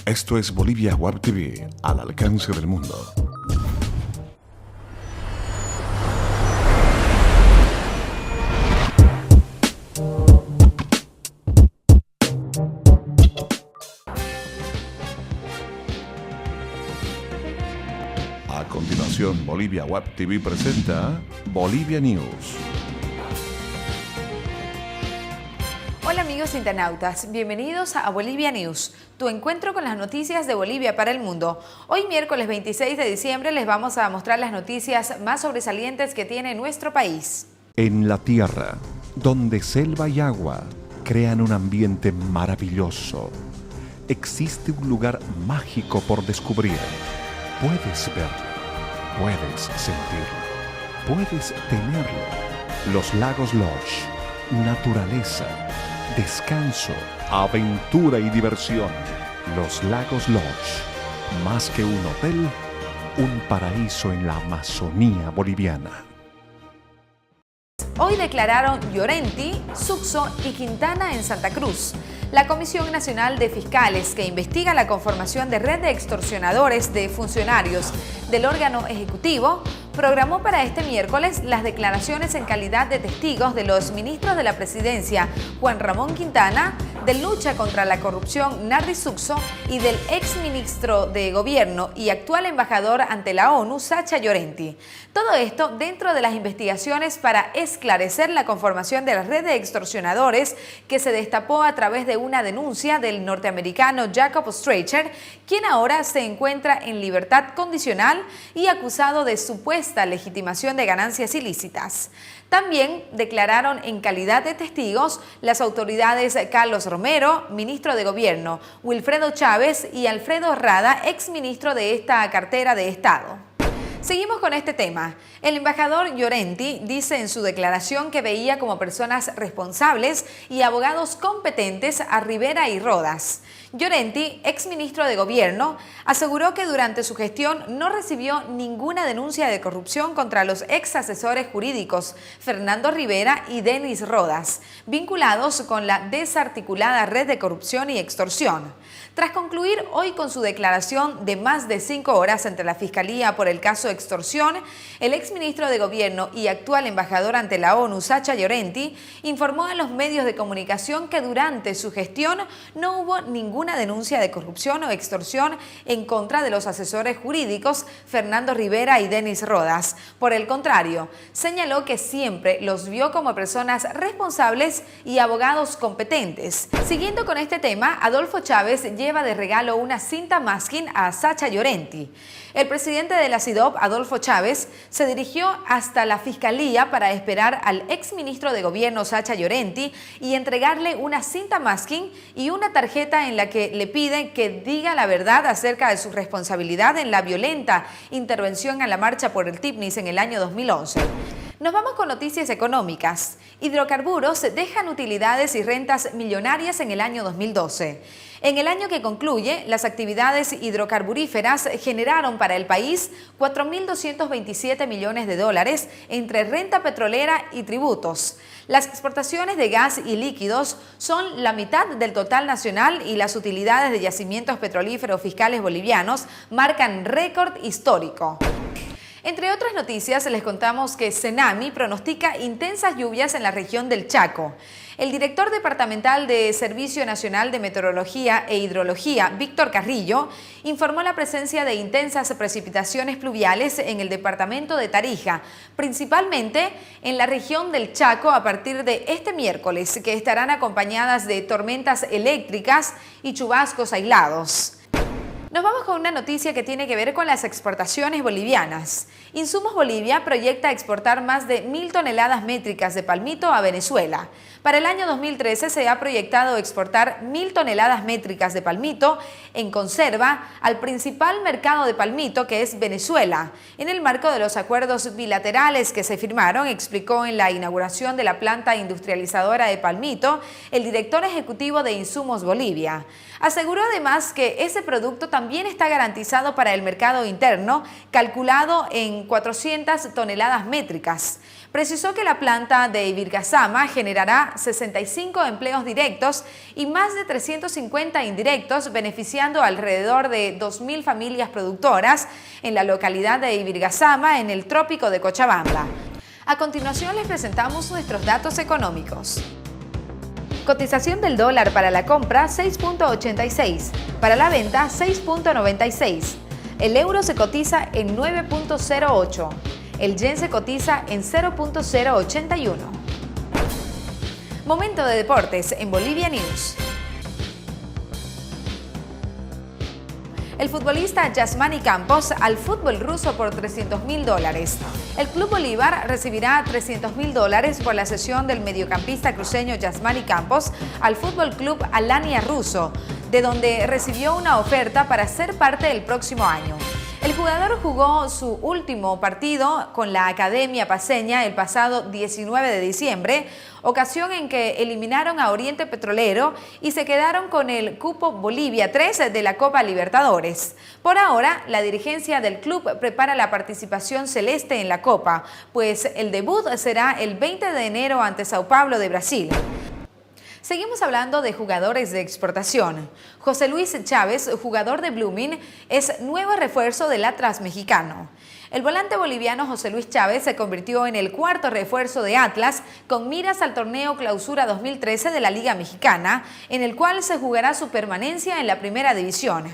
Esto es Bolivia Web TV, al alcance del mundo. A continuación, Bolivia Web TV presenta Bolivia News. Hola amigos internautas, bienvenidos a Bolivia News, tu encuentro con las noticias de Bolivia para el mundo. Hoy miércoles 26 de diciembre les vamos a mostrar las noticias más sobresalientes que tiene nuestro país. En la tierra, donde selva y agua crean un ambiente maravilloso, existe un lugar mágico por descubrir. Puedes verlo, puedes sentirlo, puedes tenerlo. Los Lagos Lodge, naturaleza, descanso, aventura y diversión. Los Lagos Lodge, más que un hotel, un paraíso en la Amazonía boliviana. Hoy declararon Llorenti, Sucso y Quintana en Santa Cruz. La Comisión Nacional de Fiscales, que investiga la conformación de red de extorsionadores de funcionarios del órgano ejecutivo, programó para este miércoles las declaraciones en calidad de testigos de los ministros de la Presidencia, Juan Ramón Quintana, de Lucha contra la Corrupción, Narri Sucso, y del exministro de Gobierno y actual embajador ante la ONU, Sacha Llorenti. Todo esto dentro de las investigaciones para esclarecer la conformación de la red de extorsionadores que se destapó a través de una denuncia del norteamericano Jacob Streicher, quien ahora se encuentra en libertad condicional y acusado de supuesta legitimación de ganancias ilícitas. También declararon en calidad de testigos las autoridades Carlos Romero, ministro de Gobierno, Wilfredo Chávez y Alfredo Rada, exministro de esta cartera de Estado. Seguimos con este tema. El embajador Llorenti dice en su declaración que veía como personas responsables y abogados competentes a Rivera y Rodas. Llorenti, exministro de Gobierno, aseguró que durante su gestión no recibió ninguna denuncia de corrupción contra los ex asesores jurídicos Fernando Rivera y Denis Rodas, vinculados con la desarticulada red de corrupción y extorsión. Tras concluir hoy con su declaración de más de 5 horas ante la Fiscalía por el caso extorsión, el exministro de Gobierno y actual embajador ante la ONU, Sacha Llorenti, informó a los medios de comunicación que durante su gestión no hubo ninguna denuncia de corrupción o extorsión en contra de los asesores jurídicos Fernando Rivera y Denis Rodas. Por el contrario, señaló que siempre los vio como personas responsables y abogados competentes. Siguiendo con este tema, Adolfo Chávez lleva de regalo una cinta masking a Sacha Llorenti. El presidente de la CIDOB, Adolfo Chávez, se dirigió hasta la Fiscalía para esperar al exministro de Gobierno, Sacha Llorenti, y entregarle una cinta masking y una tarjeta en la que le piden que diga la verdad acerca de su responsabilidad en la violenta intervención a la marcha por el TIPNIS en el año 2011. Nos vamos con noticias económicas. Hidrocarburos dejan utilidades y rentas millonarias en el año 2012. En el año que concluye, las actividades hidrocarburíferas generaron para el país 4.227 millones de dólares entre renta petrolera y tributos. Las exportaciones de gas y líquidos son la mitad del total nacional y las utilidades de yacimientos petrolíferos fiscales bolivianos marcan récord histórico. Entre otras noticias, les contamos que Senami pronostica intensas lluvias en la región del Chaco. El director departamental de Servicio Nacional de Meteorología e Hidrología, Víctor Carrillo, informó la presencia de intensas precipitaciones pluviales en el departamento de Tarija, principalmente en la región del Chaco a partir de este miércoles, que estarán acompañadas de tormentas eléctricas y chubascos aislados. Nos vamos con una noticia que tiene que ver con las exportaciones bolivianas. Insumos Bolivia proyecta exportar más de 1.000 toneladas métricas de palmito a Venezuela. Para el año 2013 se ha proyectado exportar 1.000 toneladas métricas de palmito en conserva al principal mercado de palmito, que es Venezuela, en el marco de los acuerdos bilaterales que se firmaron, explicó en la inauguración de la planta industrializadora de palmito el director ejecutivo de Insumos Bolivia. Aseguró además que ese producto también está garantizado para el mercado interno, calculado en 400 toneladas métricas. Precisó que la planta de Ibirgasama generará 65 empleos directos y más de 350 indirectos, beneficiando alrededor de 2.000 familias productoras en la localidad de Ibirgasama, en el trópico de Cochabamba. A continuación les presentamos nuestros datos económicos. Cotización del dólar para la compra 6.86, para la venta 6.96. El euro se cotiza en 9.08. El yen se cotiza en 0.081. Momento de deportes en Bolivia News. El futbolista Yasmani Campos al fútbol ruso por $300.000. El Club Bolívar recibirá $300.000 por la cesión del mediocampista cruceño Yasmani Campos al Fútbol Club Alania ruso, de donde recibió una oferta para ser parte del próximo año. El jugador jugó su último partido con la Academia Paceña el pasado 19 de diciembre, ocasión en que eliminaron a Oriente Petrolero y se quedaron con el cupo Bolivia 3 de la Copa Libertadores. Por ahora, la dirigencia del club prepara la participación celeste en la Copa, pues el debut será el 20 de enero ante Sao Paulo de Brasil. Seguimos hablando de jugadores de exportación. José Luis Chávez, jugador de Blooming, es nuevo refuerzo del Atlas mexicano. El volante boliviano José Luis Chávez se convirtió en el cuarto refuerzo de Atlas con miras al torneo Clausura 2013 de la Liga Mexicana, en el cual se jugará su permanencia en la primera división.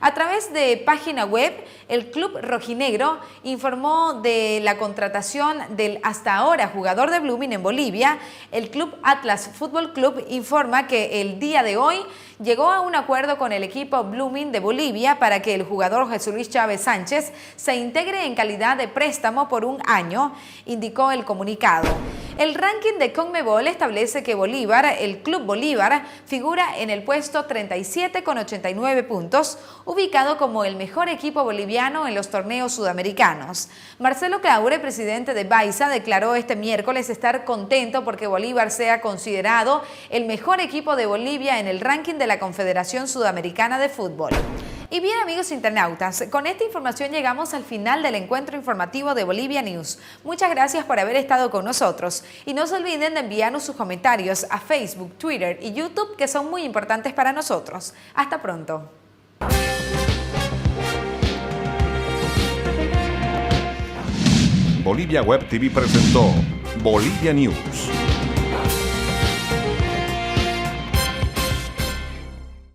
A través de página web, el club rojinegro informó de la contratación del hasta ahora jugador de Blooming en Bolivia. El club Atlas Fútbol Club informa que el día de hoy llegó a un acuerdo con el equipo Blooming de Bolivia para que el jugador José Luis Chávez Sánchez se integre en calidad de préstamo por un año, indicó el comunicado. El ranking de CONMEBOL establece que Bolívar, el Club Bolívar, figura en el puesto 37 con 89 puntos, ubicado como el mejor equipo boliviano en los torneos sudamericanos. Marcelo Claure, presidente de Baiza, declaró este miércoles estar contento porque Bolívar sea considerado el mejor equipo de Bolivia en el ranking de la Confederación Sudamericana de Fútbol. Y bien, amigos internautas, con esta información llegamos al final del encuentro informativo de Bolivia News. Muchas gracias por haber estado con nosotros y no se olviden de enviarnos sus comentarios a Facebook, Twitter y YouTube, que son muy importantes para nosotros. Hasta pronto. Bolivia Web TV presentó Bolivia News.